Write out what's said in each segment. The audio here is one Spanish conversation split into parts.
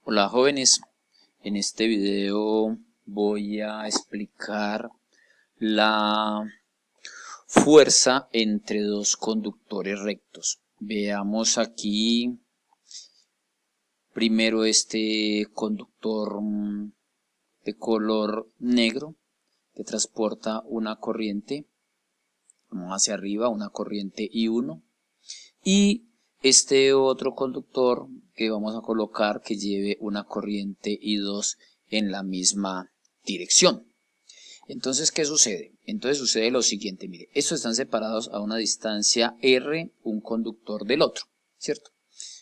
Hola jóvenes, en este video voy a explicar la fuerza entre dos conductores rectos. Veamos aquí primero este conductor de color negro que transporta una corriente hacia arriba, una corriente I1, y este otro conductor que vamos a colocar que lleve una corriente I2 en la misma dirección. Entonces, ¿qué sucede? Entonces sucede lo siguiente, mire, estos están separados a una distancia R, un conductor del otro, ¿cierto?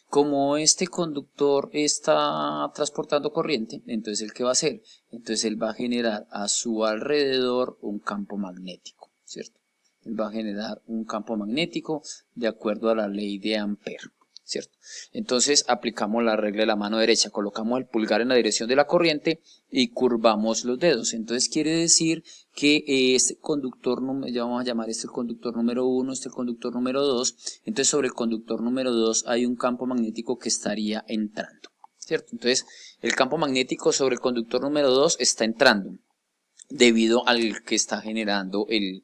Como este conductor está transportando corriente, entonces ¿el qué va a hacer? Entonces él va a generar a su alrededor un campo magnético, ¿cierto? Él va a generar un campo magnético de acuerdo a la ley de Ampère, ¿cierto? Entonces aplicamos la regla de la mano derecha, colocamos el pulgar en la dirección de la corriente y curvamos los dedos. Entonces quiere decir que este conductor, ya vamos a llamar este el conductor número 1, este el conductor número 2, entonces sobre el conductor número 2 hay un campo magnético que estaría entrando, ¿cierto? Entonces el campo magnético sobre el conductor número 2 está entrando debido al que está generando el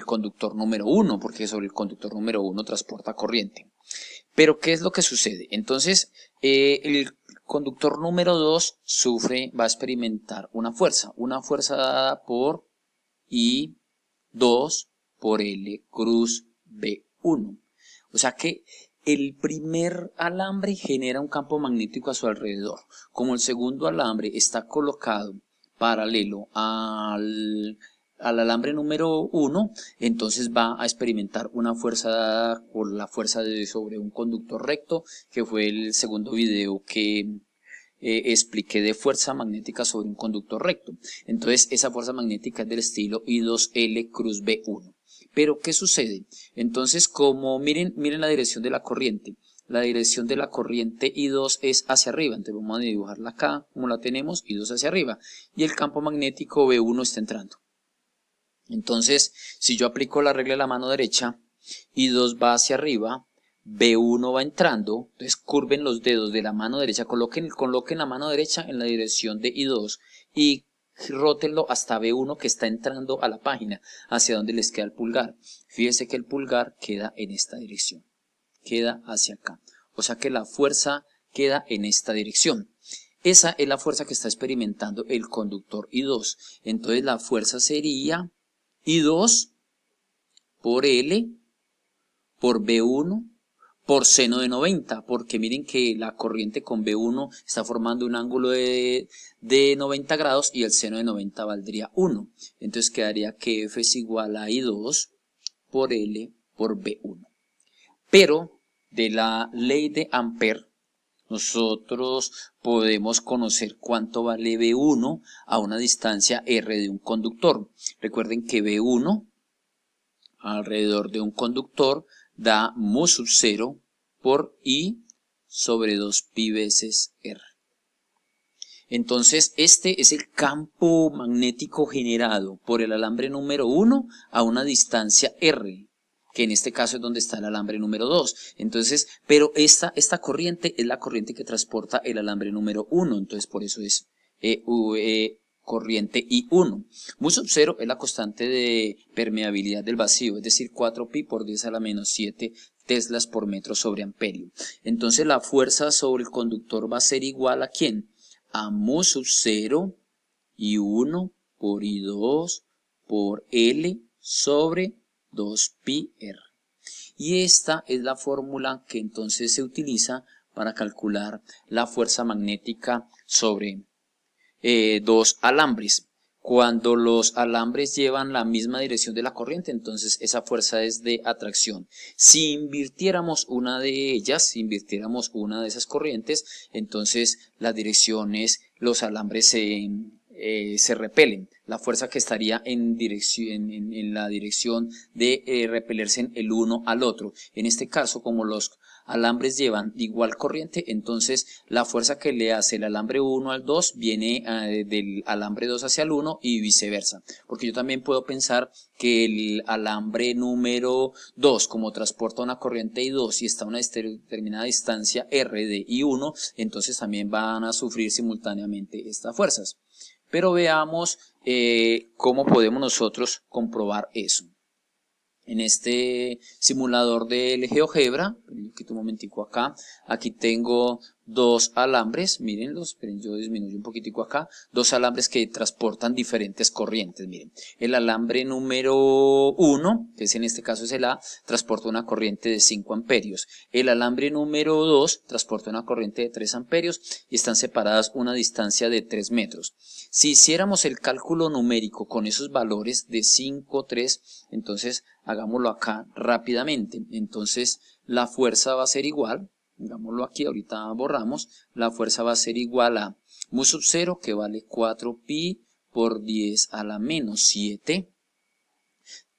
conductor número 1, porque sobre el conductor número 1 transporta corriente. Pero ¿qué es lo que sucede? Entonces el conductor número 2 va a experimentar una fuerza dada por I2 por L cruz B1. O sea que el primer alambre genera un campo magnético a su alrededor. Como el segundo alambre está colocado paralelo al alambre número 1, entonces va a experimentar una fuerza dada por la fuerza sobre un conductor recto, que fue el segundo video que expliqué de fuerza magnética sobre un conductor recto. Entonces esa fuerza magnética es del estilo I2L cruz B1. Pero ¿qué sucede? Entonces como miren la dirección de la corriente. La dirección de la corriente I2 es hacia arriba, entonces vamos a dibujarla acá, como la tenemos, I2 hacia arriba, y el campo magnético B1 está entrando. Entonces, si yo aplico la regla de la mano derecha, I2 va hacia arriba, B1 va entrando, entonces curven los dedos de la mano derecha, coloquen la mano derecha en la dirección de I2 y rótenlo hasta B1 que está entrando a la página, hacia donde les queda el pulgar. Fíjense que el pulgar queda en esta dirección, queda hacia acá, o sea que la fuerza queda en esta dirección. Esa es la fuerza que está experimentando el conductor I2, entonces la fuerza sería I2 por L por B1 por seno de 90, porque miren que la corriente con B1 está formando un ángulo de 90 grados y el seno de 90 valdría 1. Entonces quedaría que F es igual a I2 por L por B1. Pero de la ley de Ampère, nosotros podemos conocer cuánto vale B1 a una distancia R de un conductor. Recuerden que B1 alrededor de un conductor da mu sub 0 por I sobre 2pi veces R. Entonces este es el campo magnético generado por el alambre número 1 a una distancia R, que en este caso es donde está el alambre número 2. Entonces, pero esta corriente es la corriente que transporta el alambre número 1, entonces por eso es corriente I1. Mu sub 0 es la constante de permeabilidad del vacío, es decir, 4pi por 10 a la menos 7 teslas por metro sobre amperio. Entonces la fuerza sobre el conductor va a ser igual a ¿quién? A mu sub 0 I1 por I2 por L sobre 2pi R. Y esta es la fórmula que entonces se utiliza para calcular la fuerza magnética sobre dos alambres. Cuando los alambres llevan la misma dirección de la corriente, entonces esa fuerza es de atracción. Si invirtiéramos una de ellas, si invirtiéramos una de esas corrientes, entonces las direcciones, los alambres se repelen. La fuerza que estaría en la dirección de repelerse el uno al otro. En este caso, como los alambres llevan igual corriente, entonces la fuerza que le hace el alambre 1 al 2 viene del alambre 2 hacia el 1 y viceversa. Porque yo también puedo pensar que el alambre número 2, como transporta una corriente I2 y está a una determinada distancia R de I1, entonces también van a sufrir simultáneamente estas fuerzas. Pero veamos cómo podemos nosotros comprobar eso. En este simulador del GeoGebra, yo quito un momentico acá, aquí tengo dos alambres, mírenlos, esperen, yo disminuyo un poquitico acá, dos alambres que transportan diferentes corrientes, miren. El alambre número 1, que es en este caso es el A, transporta una corriente de 5 amperios. El alambre número 2 transporta una corriente de 3 amperios y están separadas una distancia de 3 metros. Si hiciéramos el cálculo numérico con esos valores de 5, 3, entonces hagámoslo acá rápidamente. Entonces la fuerza va a ser igual, digámoslo aquí, ahorita borramos, la fuerza va a ser igual a mu sub 0, que vale 4pi por 10 a la menos 7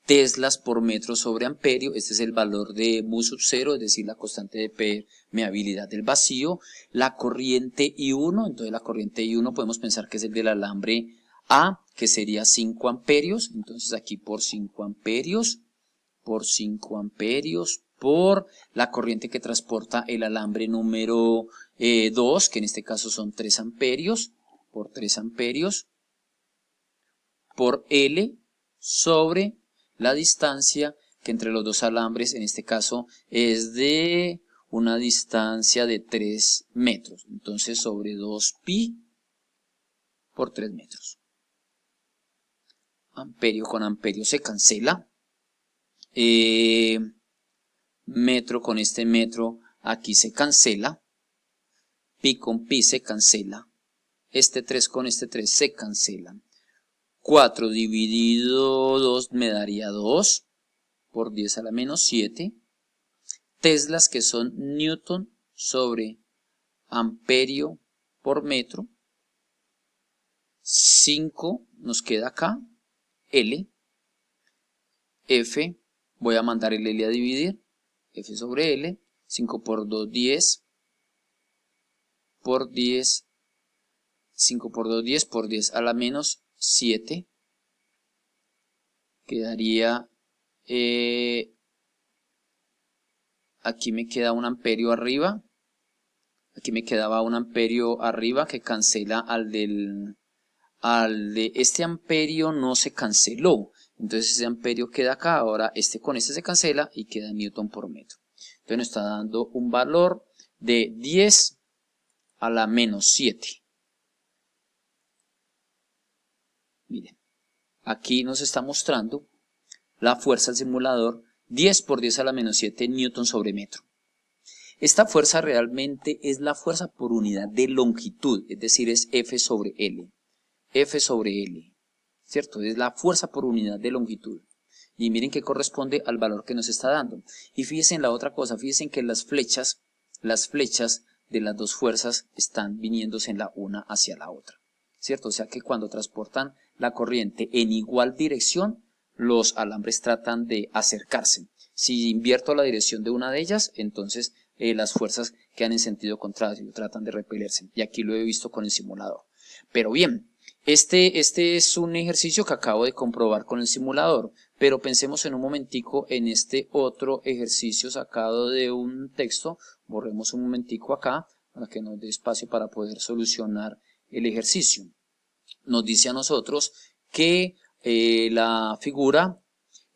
teslas por metro sobre amperio. Este es el valor de mu sub 0, es decir, la constante de permeabilidad del vacío. La corriente I1, entonces la corriente I1 podemos pensar que es el del alambre A, que sería 5 amperios, entonces aquí por 5 amperios, por 5 amperios, por la corriente que transporta el alambre número 2, que en este caso son 3 amperios, por 3 amperios, por L sobre la distancia que entre los dos alambres, en este caso, es de una distancia de 3 metros. Entonces, sobre 2pi por 3 metros. Amperio con amperio se cancela. Metro con este metro aquí se cancela. Pi con pi se cancela. Este 3 con este 3 se cancelan. 4 dividido 2 me daría 2 por 10 a la menos 7. Teslas, que son newton sobre amperio por metro. 5 nos queda acá. L. F. Voy a mandar el L a dividir. F sobre L. 5 por 2, 10. Por 10. 5 por 2, 10. Por 10 a la menos 7. Quedaría... aquí me queda un amperio arriba. Aquí me quedaba un amperio arriba que cancela al de este amperio no se canceló. Entonces ese amperio queda acá. Ahora este con este se cancela y queda newton por metro. Entonces nos está dando un valor de 10 a la menos 7. Miren, aquí nos está mostrando la fuerza del simulador 10 por 10 a la menos 7 newton sobre metro. Esta fuerza realmente es la fuerza por unidad de longitud, es decir, es F sobre L. F sobre L, ¿cierto? Es la fuerza por unidad de longitud. Y miren que corresponde al valor que nos está dando. Y fíjense en la otra cosa, fíjense que las flechas de las dos fuerzas están viniéndose en la una hacia la otra, ¿cierto? O sea que cuando transportan la corriente en igual dirección, los alambres tratan de acercarse. Si invierto la dirección de una de ellas, entonces las fuerzas quedan en sentido contrario, tratan de repelerse. Y aquí lo he visto con el simulador. Pero bien, este es un ejercicio que acabo de comprobar con el simulador, pero pensemos en un momentico en este otro ejercicio sacado de un texto. Borremos un momentico acá para que nos dé espacio para poder solucionar el ejercicio. Nos dice a nosotros que la figura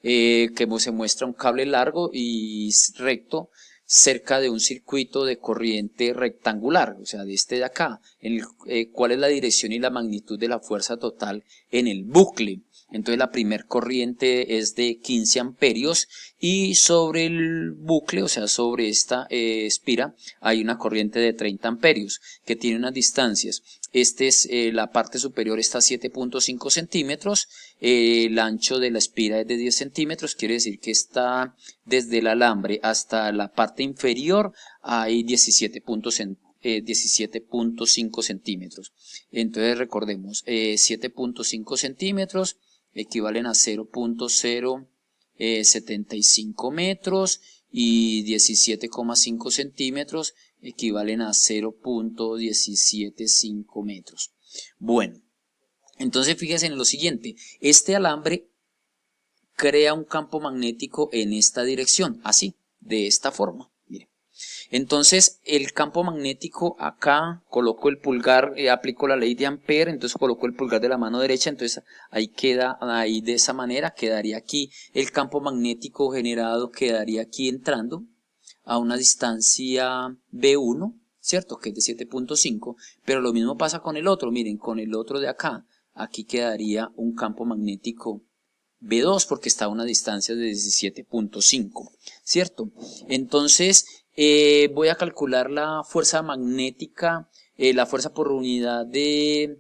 que se muestra un cable largo y recto cerca de un circuito de corriente rectangular, o sea, de este de acá, cuál es la dirección y la magnitud de la fuerza total en el bucle. Entonces la primer corriente es de 15 amperios y sobre el bucle, o sea, sobre esta espira, hay una corriente de 30 amperios que tiene unas distancias. La parte superior está a 7.5 centímetros, el ancho de la espira es de 10 centímetros, quiere decir que está desde el alambre hasta la parte inferior hay 17.5 centímetros. Entonces recordemos, 7.5 centímetros equivalen a 0.075 metros y 17,5 centímetros equivalen a 0.175 metros. Bueno, entonces fíjense en lo siguiente, este alambre crea un campo magnético en esta dirección, así, de esta forma. Miren. Entonces el campo magnético acá, coloco el pulgar, aplico la ley de Ampere, entonces coloco el pulgar de la mano derecha, entonces ahí queda, ahí de esa manera quedaría aquí el campo magnético generado, quedaría aquí entrando a una distancia B1, ¿cierto? Que es de 7.5, pero lo mismo pasa con el otro, miren, con el otro de acá, aquí quedaría un campo magnético B2 porque está a una distancia de 17.5, ¿cierto? Entonces voy a calcular la fuerza magnética, la fuerza por unidad de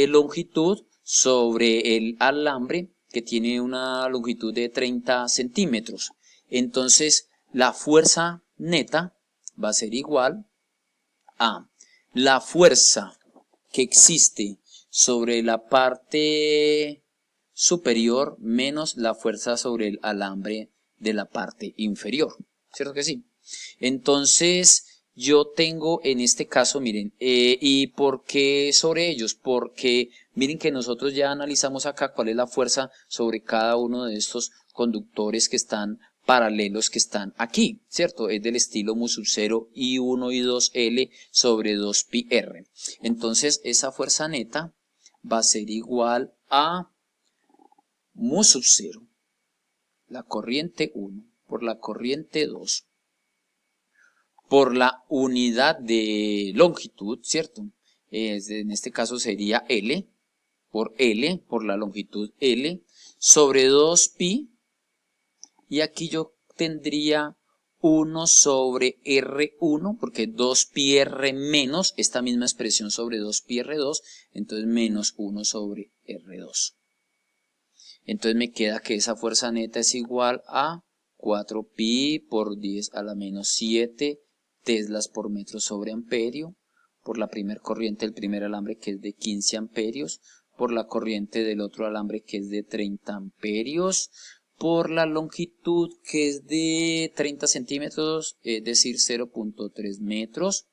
longitud sobre el alambre que tiene una longitud de 30 centímetros. Entonces la fuerza neta va a ser igual a la fuerza que existe sobre la parte superior menos la fuerza sobre el alambre de la parte inferior, ¿cierto que sí? Entonces yo tengo en este caso, miren, ¿y por qué sobre ellos? Porque miren que nosotros ya analizamos acá cuál es la fuerza sobre cada uno de estos conductores que están paralelos que están aquí, ¿cierto? Es del estilo mu sub 0 I1 y 2L sobre 2πr. Entonces esa fuerza neta va a ser igual a mu sub 0, la corriente 1 por la corriente 2 por la unidad de longitud, ¿cierto? En este caso sería L por la longitud L sobre 2pi, y aquí yo tendría 1 sobre R1, porque 2πr menos esta misma expresión sobre 2πr2, entonces menos 1 sobre R2. Entonces me queda que esa fuerza neta es igual a 4pi por 10 a la menos 7 teslas por metro sobre amperio, por la primera corriente del primer alambre que es de 15 amperios, por la corriente del otro alambre que es de 30 amperios, por la longitud que es de 30 centímetros, es decir 0.3 metros,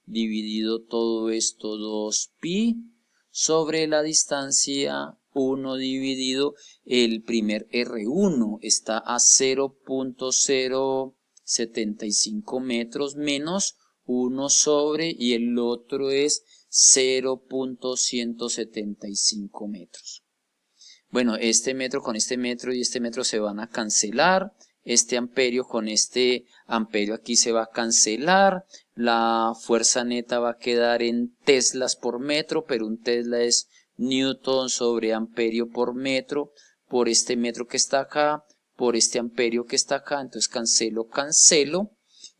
dividido todo esto 2pi sobre la distancia 1 dividido el primer R1 está a 0.075 metros menos 1 sobre y el otro es 0.175 metros. Bueno, este metro con este metro y este metro se van a cancelar. Este amperio con este amperio aquí se va a cancelar. La fuerza neta va a quedar en teslas por metro, pero un tesla es newton sobre amperio por metro, por este metro que está acá, por este amperio que está acá, entonces cancelo,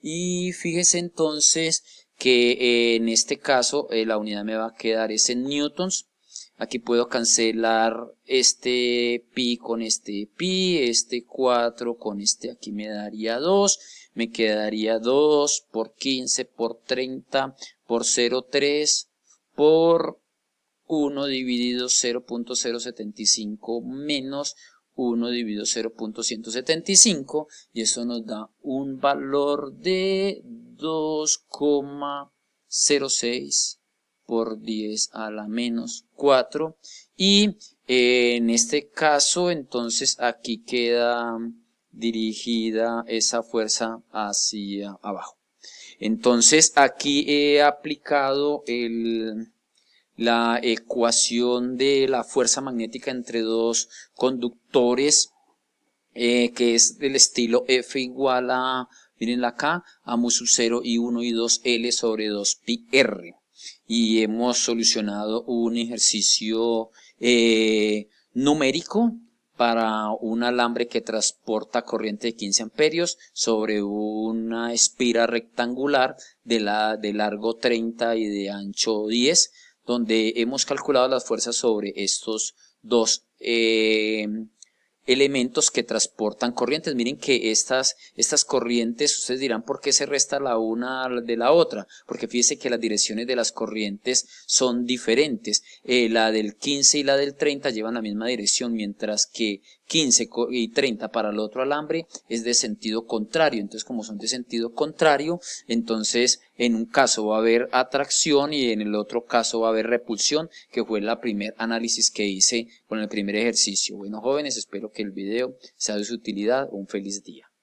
y fíjese entonces que en este caso la unidad me va a quedar es en newtons. Aquí puedo cancelar este pi con este pi, este 4 con este aquí me daría 2, me quedaría 2 por 15 por 30 por 0,3 por 1 dividido 0.075 menos 1 dividido 0.175 y eso nos da un valor de 2,06 por 10 a la menos 4 y en este caso entonces aquí queda dirigida esa fuerza hacia abajo. Entonces aquí he aplicado la ecuación de la fuerza magnética entre dos conductores que es del estilo F igual a, mirenla acá, a mu sub 0 I1 y 2L sobre 2πr. Y hemos solucionado un ejercicio numérico para un alambre que transporta corriente de 15 amperios sobre una espira rectangular de largo 30 y de ancho 10, donde hemos calculado las fuerzas sobre estos dos elementos que transportan corrientes. Miren que estas corrientes, ustedes dirán por qué se resta la una de la otra, porque fíjense que las direcciones de las corrientes son diferentes. La del 15 y la del 30 llevan la misma dirección, mientras que 15 y 30 para el otro alambre es de sentido contrario. Entonces, como son de sentido contrario, entonces en un caso va a haber atracción y en el otro caso va a haber repulsión, que fue el primer análisis que hice con el primer ejercicio. Bueno, jóvenes, espero que el video sea de su utilidad. Un feliz día.